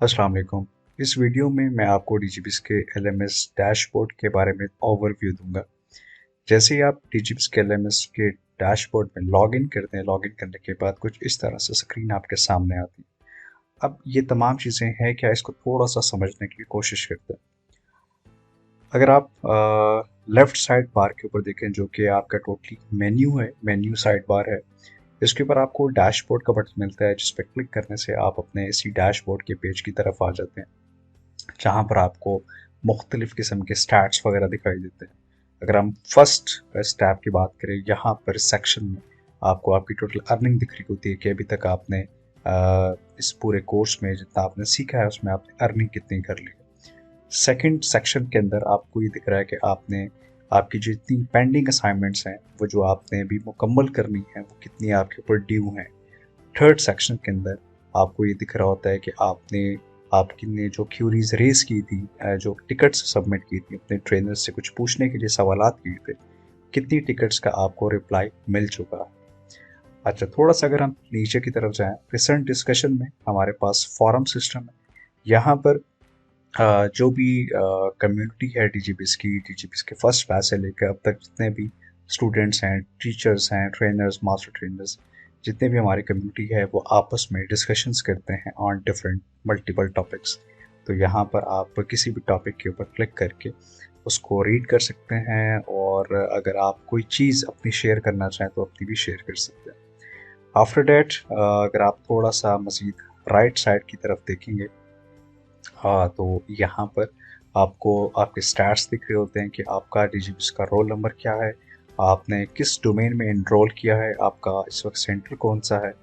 अस्सलाम वालेकुम। इस वीडियो में मैं आपको डीजीबीएस के एलएमएस डैशबोर्ड के बारे में ओवरव्यू दूंगा। जैसे ही आप डीजीबीएस के एलएमएस के डैशबोर्ड में लॉगिन करते हैं, लॉगिन करने के बाद कुछ इस तरह से स्क्रीन आपके सामने आती है। अब ये तमाम चीज़ें हैं, क्या इसको थोड़ा सा समझने की कोशिश करते हैं। अगर आप लेफ्ट साइड बार के ऊपर देखें, जो कि आपका टोटली मेन्यू है, मेन्यू साइड बार है, इसके ऊपर आपको डैशबोर्ड का बटन मिलता है, जिस पर क्लिक करने से आप अपने इसी डैशबोर्ड के पेज की तरफ आ जाते हैं, जहाँ पर आपको मुख्तलिफ़ किस्म के स्टैट्स वगैरह दिखाई देते हैं। अगर हम फर्स्ट स्टैप की बात करें, यहाँ पर सेक्शन में आपको आपकी टोटल अर्निंग दिख रही होती है कि अभी तक आपने इस पूरे कोर्स में जितना आपने सीखा है उसमें आपने अर्निंग कितनी कर ली है। सेकंड सेक्शन के अंदर आपको ये दिख रहा है कि आपने आपकी जितनी पेंडिंग असाइनमेंट्स हैं, वो जो आपने अभी मुकम्मल करनी है, वो कितनी आपके ऊपर ड्यू हैं। थर्ड सेक्शन के अंदर आपको ये दिख रहा होता है कि आपकी ने जो क्यूरीज रेज की थी, जो टिकट्स सबमिट की थी अपने ट्रेनर से कुछ पूछने के लिए सवालात किए थे, कितनी टिकट्स का आपको रिप्लाई मिल चुका है। अच्छा, थोड़ा सा अगर हम नीचे की तरफ जाएं, रिसेंट डिस्कशन में हमारे पास फॉरम सिस्टम है। यहाँ पर जो भी कम्युनिटी है डीजीबीएस के फर्स्ट बैच से लेकर अब तक जितने भी स्टूडेंट्स हैं, टीचर्स हैं, ट्रेनर्स, मास्टर ट्रेनर्स, जितने भी हमारी कम्युनिटी है, वो आपस में डिस्कशंस करते हैं ऑन डिफरेंट मल्टीपल टॉपिक्स। तो यहाँ पर आप किसी भी टॉपिक के ऊपर क्लिक करके उसको रीड कर सकते हैं, और अगर आप कोई चीज़ अपनी शेयर करना चाहें तो अपनी भी शेयर कर सकते हैं। आफ्टर डैट अगर आप थोड़ा सा मज़ीद राइट साइड की तरफ देखेंगे, हाँ, तो यहाँ पर आपको आपके स्टैट्स दिख रहे होते हैं कि आपका डीजीबीएस का रोल नंबर क्या है, आपने किस डोमेन में एनरोल किया है, आपका इस वक्त सेंटर कौन सा है,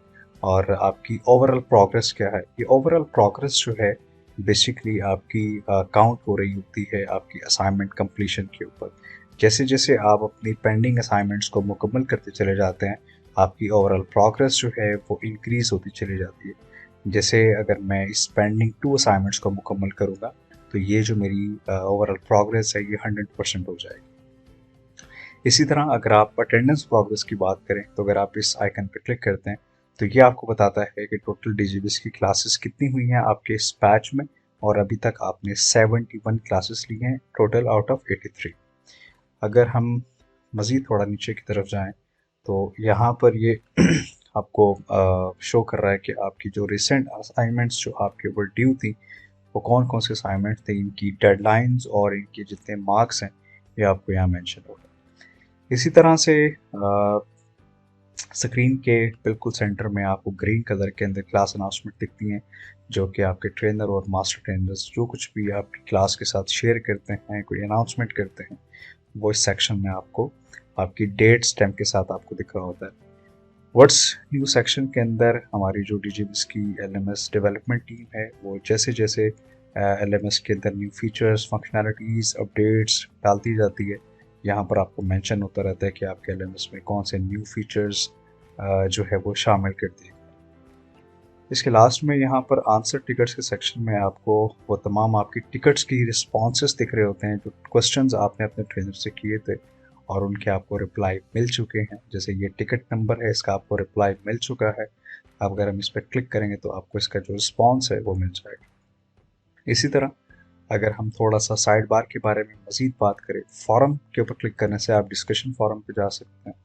और आपकी ओवरऑल प्रोग्रेस क्या है। ये ओवरऑल प्रोग्रेस जो है, बेसिकली आपकी काउंट हो रही होती है आपकी असाइनमेंट कंप्लीशन के ऊपर। जैसे जैसे आप अपनी पेंडिंग असाइनमेंट्स को मुकम्मल करते चले जाते हैं, आपकी ओवरऑल प्रोग्रेस जो है वो इंक्रीज़ होती चली जाती है। जैसे अगर मैं इस पेंडिंग 2 असाइनमेंट्स को मुकम्मल करूँगा, तो ये जो मेरी ओवरऑल प्रोग्रेस है, ये 100% हो जाएगी। इसी तरह अगर आप अटेंडेंस प्रोग्रेस की बात करें, तो अगर आप इस आइकन पर क्लिक करते हैं, तो ये आपको बताता है कि टोटल डीजीबीएस की क्लासेस कितनी हुई हैं आपके इस बैच में, और अभी तक आपने 71 क्लासेस ली हैं टोटल आउट ऑफ 83। अगर हम मज़ीद थोड़ा नीचे की तरफ जाएँ, तो यहाँ पर ये आपको शो कर रहा है कि आपकी जो रिसेंट असाइनमेंट्स जो आपके ऊपर ड्यू थी, वो कौन-कौन से असाइनमेंट थे, इनकी डेडलाइन्स और इनके जितने मार्क्स हैं, ये आपको यहाँ मेंशन होगा। इसी तरह से स्क्रीन के बिल्कुल सेंटर में आपको ग्रीन कलर के अंदर क्लास अनाउंसमेंट दिखती हैं, जो कि आपके ट्रेनर और मास्टर ट्रेनर्स जो कुछ भी आपकी क्लास के साथ शेयर करते हैं, कोई अनाउंसमेंट करते हैं, वो इस सेक्शन में आपको आपकी डेट स्टैम्प के साथ आपको दिख रहा होता है। व्हाट्स न्यू सेक्शन के अंदर हमारी जो डीजीबीएस की एलएमएस डेवलपमेंट टीम है, वो जैसे जैसे एलएमएस के अंदर न्यू फीचर्स, फंक्शनैलिटीज़, अपडेट्स डालती जाती है, यहाँ पर आपको मेंशन होता रहता है कि आपके एलएमएस में कौन से न्यू फीचर्स जो है वो शामिल कर दिए। इसके लास्ट में यहाँ पर आंसर टिकट्स के सेक्शन में आपको वो तमाम आपकी टिकट्स की रिस्पॉन्सेस दिख रहे होते हैं, जो क्वेश्चंस आपने अपने ट्रेनर से किए थे और उनके आपको रिप्लाई मिल चुके हैं। जैसे ये टिकट नंबर है, इसका आपको रिप्लाई मिल चुका है। अब अगर हम इस पर क्लिक करेंगे तो आपको इसका जो रिस्पॉन्स है वो मिल जाएगा। इसी तरह अगर हम थोड़ा सा साइड बार के बारे में मज़ीद बात करें, फॉरम के ऊपर क्लिक करने से आप डिस्कशन फॉरम पे जा सकते हैं।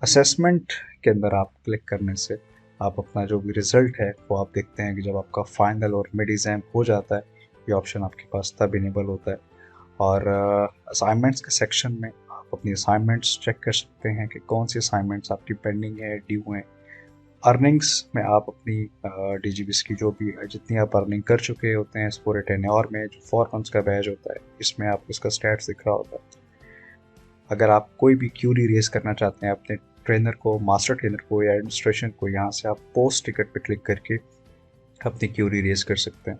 असेसमेंट के अंदर आप क्लिक करने से आप अपना जो भी रिज़ल्ट है वो आप देखते हैं कि जब आपका फाइनल और मिड एग्ज़ाम हो जाता है, ये ऑप्शन आपके पास तब इनेबल होता है। और असाइनमेंट्स के सेक्शन में आप अपनी असाइनमेंट्स चेक कर सकते हैं कि कौन सी असाइनमेंट्स आपकी पेंडिंग है, ड्यू हैं। अर्निंग्स में आप अपनी डीजीबीएस की जो भी जितनी आप अर्निंग कर चुके होते हैं इस पूरे टेन्योर में, जो 4 मंथ्स का बैच होता है, इसमें आपको इसका स्टैट्स दिख रहा होता है। अगर आप कोई भी क्यूरी रेज करना चाहते हैं अपने ट्रेनर को, मास्टर ट्रेनर को या एडमिनिस्ट्रेशन को, यहाँ से आप पोस्ट टिकट पे क्लिक करके अपनी क्यूरी रेज कर सकते हैं।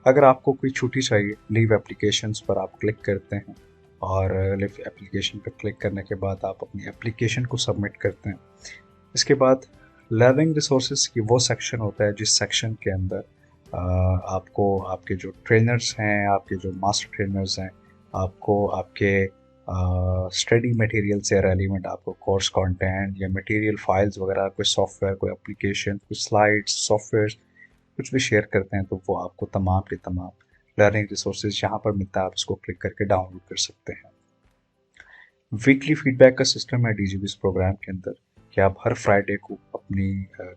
अगर आपको कोई छुट्टी चाहिए, लीव एप्लीकेशंस पर आप क्लिक करते हैं, और लीव एप्लीकेशन पर क्लिक करने के बाद आप अपनी एप्लीकेशन को सबमिट करते हैं। इसके बाद लर्निंग रिसोर्सेज की वो सेक्शन होता है, जिस सेक्शन के अंदर आपको आपके जो ट्रेनर्स हैं, आपके जो मास्टर ट्रेनर्स हैं, आपको आपके स्टडी मटेरियल से रेलिवेंट आपको कोर्स कंटेंट या मटेरियल फाइल्स वगैरह, कोई सॉफ्टवेयर, कोई एप्लीकेशन, कोई स्लाइड्स, सॉफ्टवेयर, कुछ भी शेयर करते हैं तो वो आपको तमाम के तमाम लर्निंग रिसोर्सेज यहाँ पर मिलता है, आप इसको क्लिक करके डाउनलोड कर सकते हैं। वीकली फीडबैक का सिस्टम है डीजीबीएस प्रोग्राम के अंदर कि आप हर फ्राइडे को अपनी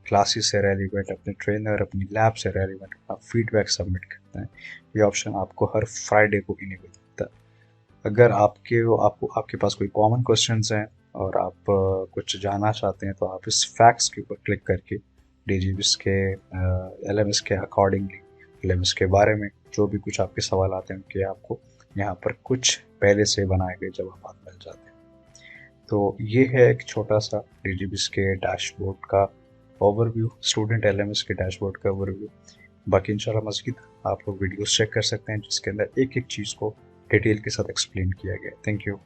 क्लासेस से रेलिवेंट, अपने ट्रेनर, अपनी लैब से रेलिवेंट अपना फीडबैक सबमिट करते हैं। ये ऑप्शन आपको हर फ्राइडे को इनेबल होता है। अगर आपके पास कोई कॉमन क्वेश्चंस हैं और आप कुछ जानना चाहते हैं तो आप इस फैक्ट्स के ऊपर क्लिक करके डीजीबीएस के एलएमएस के अकॉर्डिंगली एलएमएस के बारे में जो भी कुछ आपके सवाल आते हैं उनके आपको यहाँ पर कुछ पहले से बनाए गए जवाब मिल जाते हैं। तो ये है एक छोटा सा डीजीबीएस के डैशबोर्ड का ओवरव्यू, स्टूडेंट एलएमएस के डैशबोर्ड का ओवरव्यू। बाकी इंशाल्लाह मज़ीद आप लोग वीडियोस चेक कर सकते हैं जिसके अंदर एक एक चीज़ को डिटेल के साथ एक्सप्लेन किया गया है। Thank you.